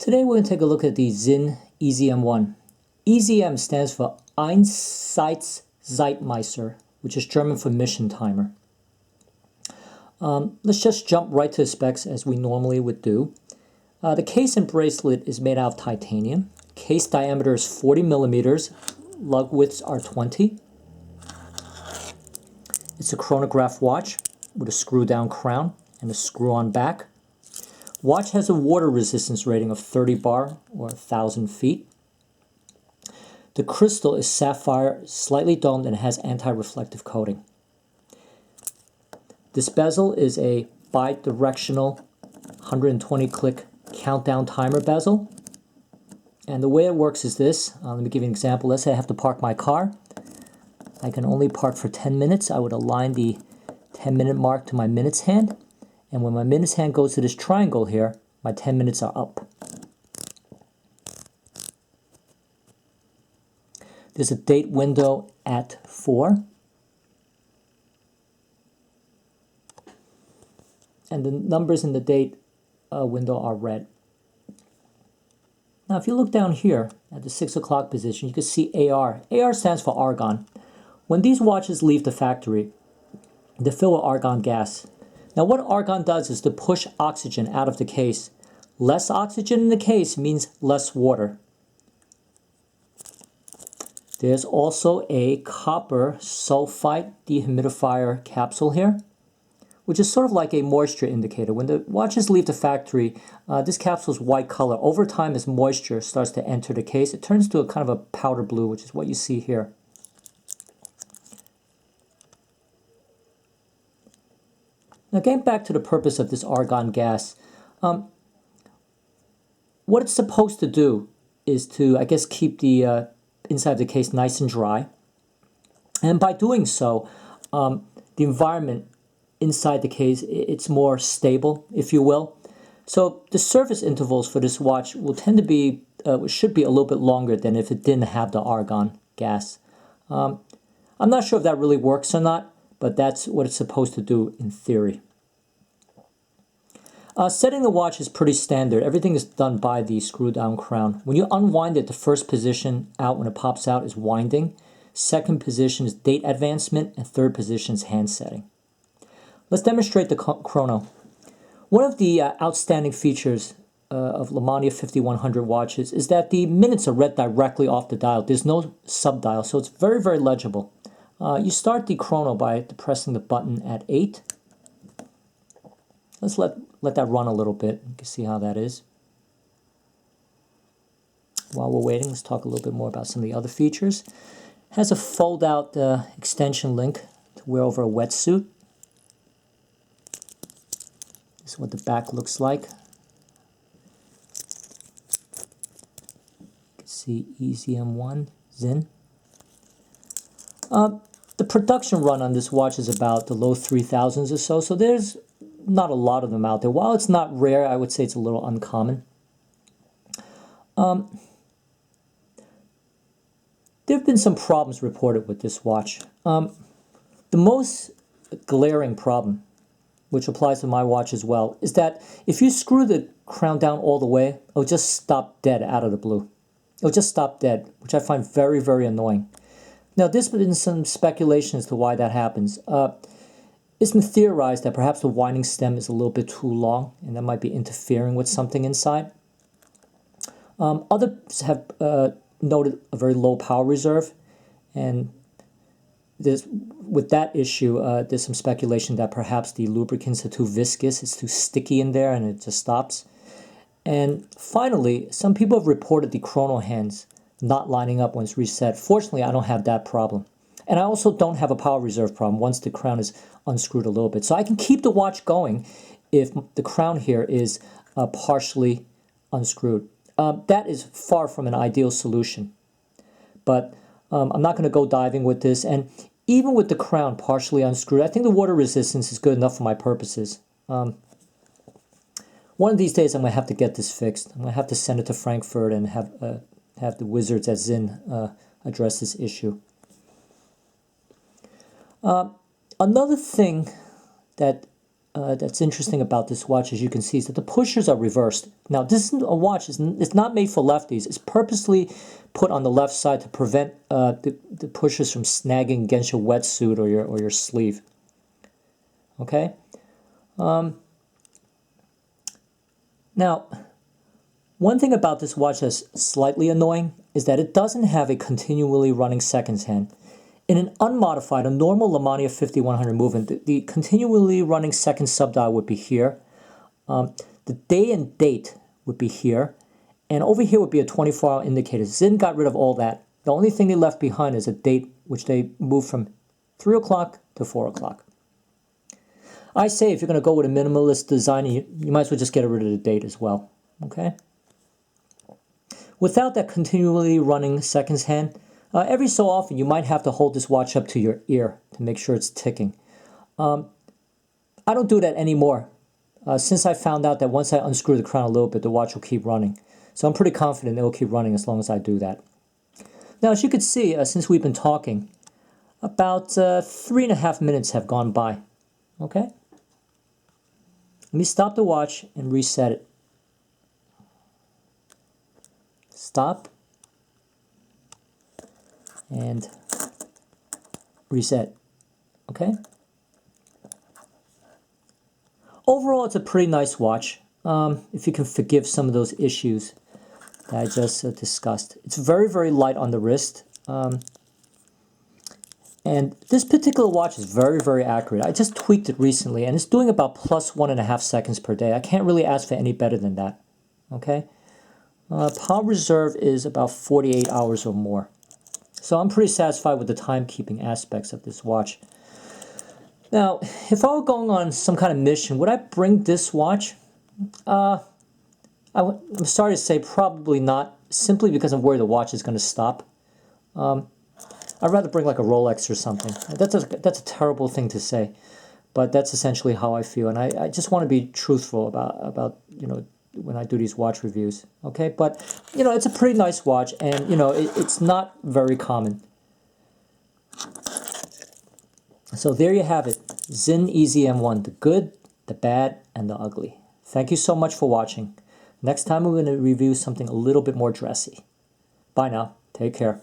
Today we're going to take a look at the Sinn EZM-1. EZM stands for Einsatzzeitmesser, which is German for mission timer. Let's just jump right to the specs as we normally would do. The case and bracelet is made out of titanium. Case diameter is 40 millimeters. Lug widths are 20. It's a chronograph watch with a screw-down crown and a screw-on back. Watch has a water resistance rating of 30 bar or 1,000 feet. The crystal is sapphire, slightly domed, and has anti-reflective coating. This bezel is a bi-directional 120-click countdown timer bezel. And the way it works is this. Let me give you an example. Let's say I have to park my car. I can only park for 10 minutes. I would align the 10-minute mark to my minutes hand. And when my minutes hand goes to this triangle here, my 10 minutes are up. There's a date window at 4. And the numbers in the date window are red. Now if you look down here at the 6 o'clock position, you can see AR. AR stands for Argon. When these watches leave the factory, they fill with argon gas. Now what argon does is to push oxygen out of the case. Less oxygen in the case means less water. There's also a copper sulfite dehumidifier capsule here, which is sort of like a moisture indicator. When the watches leave the factory, this capsule is white color. Over time, as moisture starts to enter the case, it turns to a kind of a powder blue, which is what you see here. Now getting back to the purpose of this argon gas, what it's supposed to do is to, I guess, keep the inside of the case nice and dry. And by doing so, the environment inside the case, it's more stable, if you will. So the service intervals for this watch will tend to be, should be a little bit longer than if it didn't have the argon gas. I'm not sure if that really works or not, but that's what it's supposed to do in theory. Setting the watch is pretty standard. Everything is done by the screw-down crown. When you unwind it, the first position out when it pops out is winding. Second position is date advancement, and third position is hand setting. Let's demonstrate the chrono. One of the outstanding features of Lemania 5100 watches is that the minutes are read directly off the dial. There's no sub-dial, so it's very, very legible. You start the chrono by depressing the button at 8. Let's let that run a little bit. You can see how that is. While we're waiting, let's talk a little bit more about some of the other features. It has a fold-out extension link to wear over a wetsuit. This is what the back looks like. You can see EZM-1, Sinn. The production run on this watch is about the low 3,000s or so, so there's not a lot of them out there. While it's not rare, I would say it's a little uncommon. There have been some problems reported with this watch. The most glaring problem, which applies to my watch as well, is that if you screw the crown down all the way, it'll just stop dead out of the blue. It'll just stop dead, which I find very, very annoying. Now, there's been some speculation as to why that happens. It's been theorized that perhaps the winding stem is a little bit too long, and that might be interfering with something inside. Others have noted a very low power reserve, and with that issue, there's some speculation that perhaps the lubricants are too viscous, it's too sticky in there, and it just stops. And finally, some people have reported the chrono hands not lining up when it's reset. Fortunately, I don't have that problem. And I also don't have a power reserve problem once the crown is unscrewed a little bit. So I can keep the watch going if the crown here is partially unscrewed. That is far from an ideal solution. But I'm not going to go diving with this. And even with the crown partially unscrewed, I think the water resistance is good enough for my purposes. One of these days I'm going to have to get this fixed. I'm going to have to send it to Frankfurt and have the wizards at Sinn address this issue. Another thing that that's interesting about this watch, as you can see, is that the pushers are reversed. Now, this isn't a watch. It's not made for lefties. It's purposely put on the left side to prevent the pushers from snagging against your wetsuit or your sleeve. Okay? Now, one thing about this watch that's slightly annoying is that it doesn't have a continually running seconds hand. In an unmodified, a normal Lemania 5100 movement, the continually running second subdial would be here. The day and date would be here. And over here would be a 24-hour indicator. Sinn got rid of all that. The only thing they left behind is a date, which they moved from 3 o'clock to 4 o'clock. I say if you're going to go with a minimalist design, you might as well just get rid of the date as well. Okay? Without that continually running seconds hand, every so often you might have to hold this watch up to your ear to make sure it's ticking. I don't do that anymore. Since I found out that once I unscrew the crown a little bit, the watch will keep running. So I'm pretty confident it will keep running as long as I do that. Now, as you can see, since we've been talking, about 3.5 minutes have gone by. Okay? Let me stop the watch and reset it. Stop. And reset. Okay? Overall, it's a pretty nice watch, if you can forgive some of those issues that I just discussed. It's very, very light on the wrist. And this particular watch is very, very accurate. I just tweaked it recently, and it's doing about plus 1.5 seconds per day. I can't really ask for any better than that. Okay? Power reserve is about 48 hours or more. So I'm pretty satisfied with the timekeeping aspects of this watch. Now, if I were going on some kind of mission, would I bring this watch? I'm sorry to say probably not, simply because of where the watch is going to stop. I'd rather bring like a Rolex or something. That's a terrible thing to say, but that's essentially how I feel. And I just want to be truthful about when I do these watch reviews. Okay, but it's a pretty nice watch, and it's not very common. So there you have it, Sinn EZM-1, the good, the bad, and the ugly. Thank you so much for watching. Next time we're going to review something a little bit more dressy. Bye now. Take care.